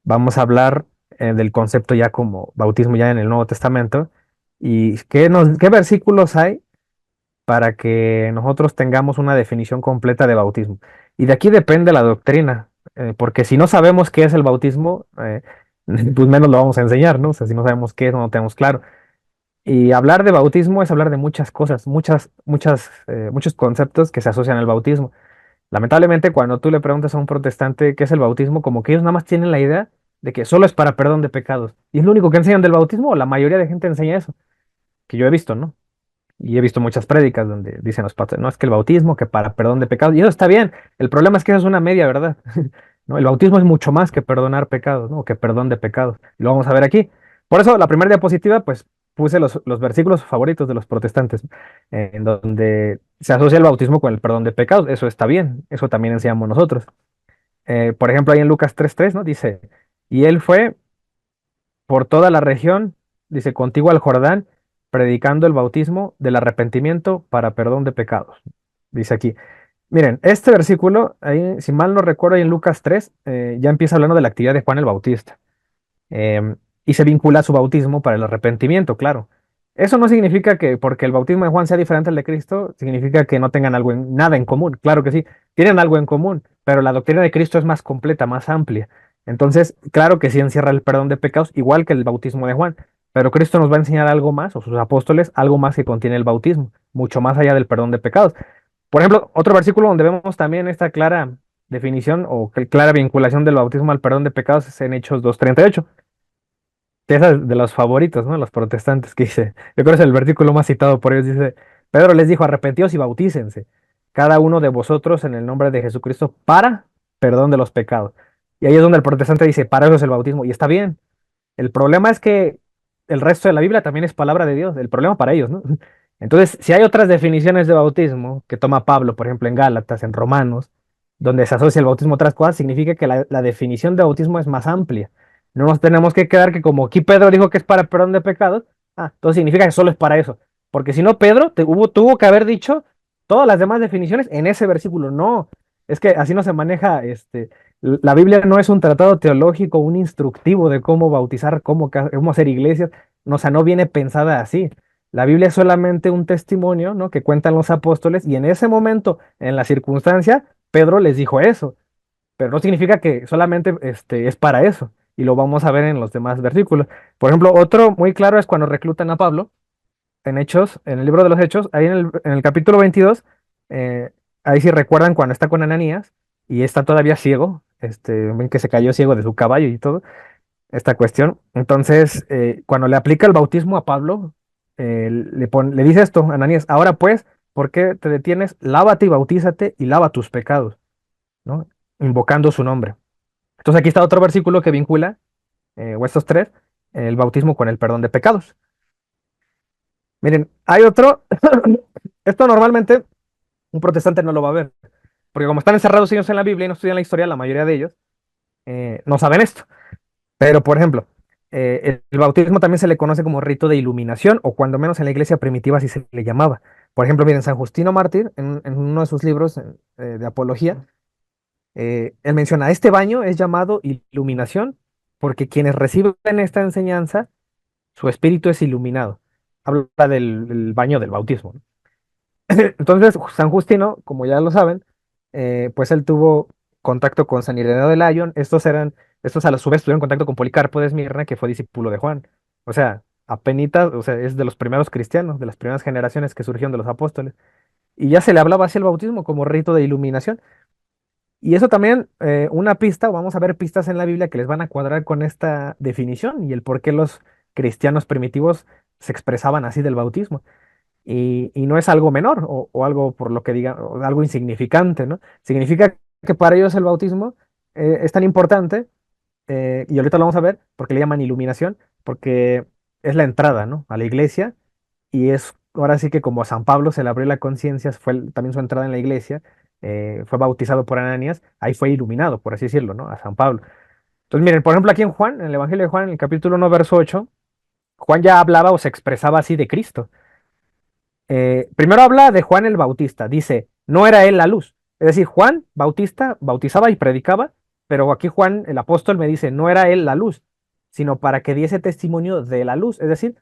vamos a hablar del concepto ya como bautismo ya en el Nuevo Testamento y qué versículos hay para que nosotros tengamos una definición completa de bautismo. Y de aquí depende la doctrina, porque si no sabemos qué es el bautismo, pues menos lo vamos a enseñar, ¿no? O sea, si no sabemos qué es, no lo tenemos claro. Y hablar de bautismo es hablar de muchas cosas, muchos conceptos que se asocian al bautismo. Lamentablemente, cuando tú le preguntas a un protestante qué es el bautismo, como que ellos nada más tienen la idea de que solo es para perdón de pecados. Y es lo único que enseñan del bautismo, o la mayoría de gente enseña eso, que yo he visto, ¿no? Y he visto muchas prédicas donde dicen los pastores, no, es que el bautismo, que para perdón de pecados, y eso está bien. El problema es que eso es una media, ¿verdad? ¿No? El bautismo es mucho más que perdonar pecados, ¿no? O que perdón de pecados. Y lo vamos a ver aquí. Por eso, la primera diapositiva, pues puse los versículos favoritos de los protestantes, en donde se asocia el bautismo con el perdón de pecados. Eso está bien, eso también enseñamos nosotros. Por ejemplo, ahí en Lucas 3:3, ¿no? Dice, y él fue por toda la región, dice, contigo al Jordán, predicando el bautismo del arrepentimiento para perdón de pecados. Dice aquí. Miren, este versículo, ahí, si mal no recuerdo, ahí en Lucas 3, ya empieza hablando de la actividad de Juan el Bautista. Y se vincula a su bautismo para el arrepentimiento, claro. Eso no significa que porque el bautismo de Juan sea diferente al de Cristo, significa que no tengan nada en común. Claro que sí, tienen algo en común, pero la doctrina de Cristo es más completa, más amplia. Entonces, claro que sí encierra el perdón de pecados, igual que el bautismo de Juan, pero Cristo nos va a enseñar algo más, o sus apóstoles, algo más que contiene el bautismo, mucho más allá del perdón de pecados. Por ejemplo, otro versículo donde vemos también esta clara definición o clara vinculación del bautismo al perdón de pecados es en Hechos 2:38, que es de los favoritos, ¿no? Los protestantes que dice, yo creo que es el versículo más citado por ellos, dice, Pedro les dijo, arrepentíos y bautícense, cada uno de vosotros en el nombre de Jesucristo para perdón de los pecados. Y ahí es donde el protestante dice, para eso es el bautismo, y está bien. El problema es que el resto de la Biblia también es palabra de Dios, el problema para ellos, ¿no? Entonces, si hay otras definiciones de bautismo que toma Pablo, por ejemplo, en Gálatas, en Romanos, donde se asocia el bautismo a otras cosas, significa que la definición de bautismo es más amplia. No nos tenemos que quedar que como aquí Pedro dijo que es para perdón de pecados, entonces significa que solo es para eso. Porque si no, Pedro tuvo que haber dicho todas las demás definiciones en ese versículo. No, es que así no se maneja, la Biblia no es un tratado teológico, un instructivo de cómo bautizar, cómo hacer iglesias, no, o sea, no viene pensada así. La Biblia es solamente un testimonio, ¿no? Que cuentan los apóstoles y en ese momento, en la circunstancia, Pedro les dijo eso, pero no significa que solamente es para eso y lo vamos a ver en los demás versículos. Por ejemplo, otro muy claro es cuando reclutan a Pablo en Hechos, en el libro de los Hechos, ahí en el capítulo 22, eh, ahí sí recuerdan cuando está con Ananías y está todavía ciego, ven que se cayó ciego de su caballo y todo, esta cuestión. Entonces, cuando le aplica el bautismo a Pablo, le dice esto, Ananías, ahora pues, ¿por qué te detienes? Lávate y bautízate y lava tus pecados, ¿no? Invocando su nombre. Entonces aquí está otro versículo que vincula, o estos tres, el bautismo con el perdón de pecados. Miren, hay otro, esto normalmente un protestante no lo va a ver, porque como están encerrados ellos en la Biblia y no estudian la historia, la mayoría de ellos no saben esto. Pero, por ejemplo, el bautismo también se le conoce como rito de iluminación, o cuando menos en la iglesia primitiva así se le llamaba. Por ejemplo, miren, San Justino Mártir, en uno de sus libros de apología, él menciona, este baño es llamado iluminación porque quienes reciben esta enseñanza, su espíritu es iluminado. Habla del baño del bautismo, ¿no? Entonces, San Justino, como ya lo saben, pues él tuvo contacto con San Ireneo de Lyon. Estos a la su vez tuvieron contacto con Policarpo de Esmirna, que fue discípulo de Juan. O sea, apenitas, o sea, es de los primeros cristianos, de las primeras generaciones que surgieron de los apóstoles. Y ya se le hablaba así el bautismo como rito de iluminación. Y eso también, una pista, o vamos a ver pistas en la Biblia que les van a cuadrar con esta definición y el por qué los cristianos primitivos se expresaban así del bautismo. Y no es algo menor o algo por lo que digan, o algo insignificante, ¿no? Significa que para ellos el bautismo es tan importante, y ahorita lo vamos a ver, porque le llaman iluminación, porque es la entrada, ¿no? A la iglesia, y es ahora sí que como a San Pablo se le abrió la conciencia, fue también su entrada en la iglesia, fue bautizado por Ananías, ahí fue iluminado, por así decirlo, ¿no? A San Pablo. Entonces, miren, por ejemplo, aquí en Juan, en el Evangelio de Juan, en el capítulo 1, verso 8, Juan ya hablaba o se expresaba así de Cristo. Primero habla de Juan el Bautista, dice, no era él la luz. Es decir, Juan Bautista bautizaba y predicaba, Pero aquí Juan, el apóstol, me dice, no era él la luz, sino para que diese testimonio de la luz. Es decir,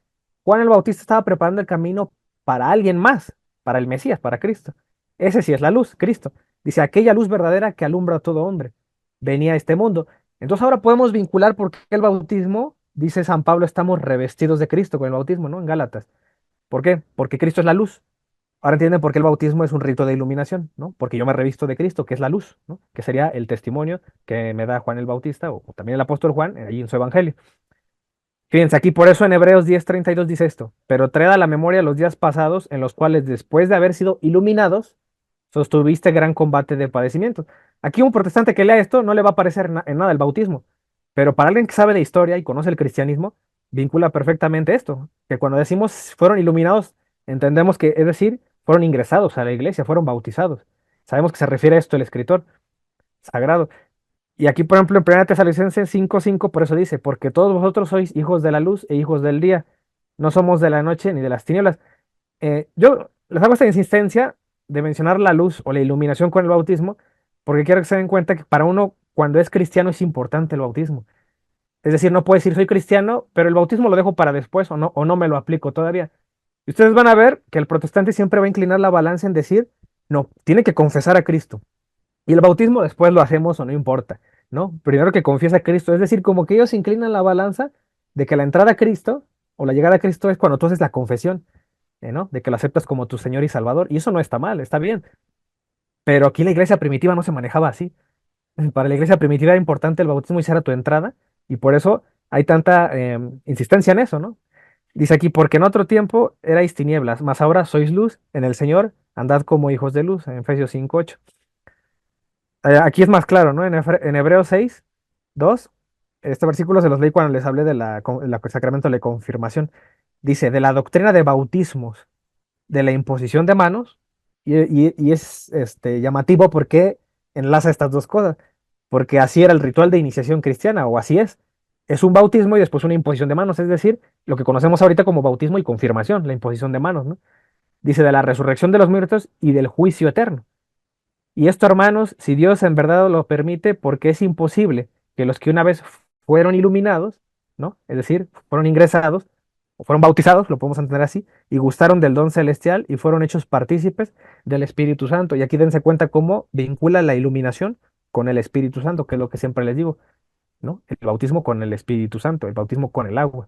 Juan el Bautista estaba preparando el camino para alguien más, para el Mesías, para Cristo. Ese sí es la luz, Cristo. Dice, aquella luz verdadera que alumbra a todo hombre. Venía a este mundo. Entonces ahora podemos vincular por qué el bautismo, dice San Pablo, estamos revestidos de Cristo con el bautismo, ¿no? En Gálatas. ¿Por qué? Porque Cristo es la luz. Ahora entienden por qué el bautismo es un rito de iluminación, ¿no? Porque yo me revisto de Cristo, que es la luz, ¿no? Que sería el testimonio que me da Juan el Bautista o también el apóstol Juan, ahí en su evangelio. Fíjense, aquí por eso en Hebreos 10:32 dice esto, pero traed a la memoria los días pasados en los cuales después de haber sido iluminados, sostuviste gran combate de padecimientos. Aquí un protestante que lea esto no le va a parecer en nada el bautismo, pero para alguien que sabe de historia y conoce el cristianismo, vincula perfectamente esto, que cuando decimos fueron iluminados, entendemos que, es decir, fueron ingresados a la iglesia, fueron bautizados. Sabemos que se refiere a esto el escritor sagrado. Y aquí, por ejemplo, en 1 Tesalonicenses 5:5, por eso dice, porque todos vosotros sois hijos de la luz e hijos del día, no somos de la noche ni de las tinieblas. Yo les hago esta insistencia de mencionar la luz o la iluminación con el bautismo, porque quiero que se den cuenta que para uno, cuando es cristiano, es importante el bautismo. Es decir, no puedo decir soy cristiano, pero el bautismo lo dejo para después o no me lo aplico todavía. Y ustedes van a ver que el protestante siempre va a inclinar la balanza en decir, no, tiene que confesar a Cristo. Y el bautismo después lo hacemos o no importa, ¿no? Primero que confiesa a Cristo, es decir, como que ellos inclinan la balanza de que la entrada a Cristo o la llegada a Cristo es cuando tú haces la confesión, ¿no? De que lo aceptas como tu Señor y Salvador. Y eso no está mal, está bien. Pero aquí la iglesia primitiva no se manejaba así. Para la iglesia primitiva era importante el bautismo y esa era tu entrada. Y por eso hay tanta insistencia en eso, ¿no? Dice aquí, porque en otro tiempo erais tinieblas, mas ahora sois luz en el Señor, andad como hijos de luz, en Efesios 5:8. Aquí es más claro, ¿no? En Hebreos 6:2, este versículo se los leí cuando les hablé de sacramento de la confirmación. Dice, de la doctrina de bautismos, de la imposición de manos, y es llamativo porque enlaza estas dos cosas, porque así era el ritual de iniciación cristiana, o así es. Es un bautismo y después una imposición de manos, es decir, lo que conocemos ahorita como bautismo y confirmación, la imposición de manos, ¿no? Dice de la resurrección de los muertos y del juicio eterno. Y esto, hermanos, si Dios en verdad lo permite, porque es imposible que los que una vez fueron iluminados, ¿no? Es decir, fueron ingresados, o fueron bautizados, lo podemos entender así, y gustaron del don celestial y fueron hechos partícipes del Espíritu Santo. Y aquí dense cuenta cómo vincula la iluminación con el Espíritu Santo, que es lo que siempre les digo, ¿no? El bautismo con el Espíritu Santo, el bautismo con el agua.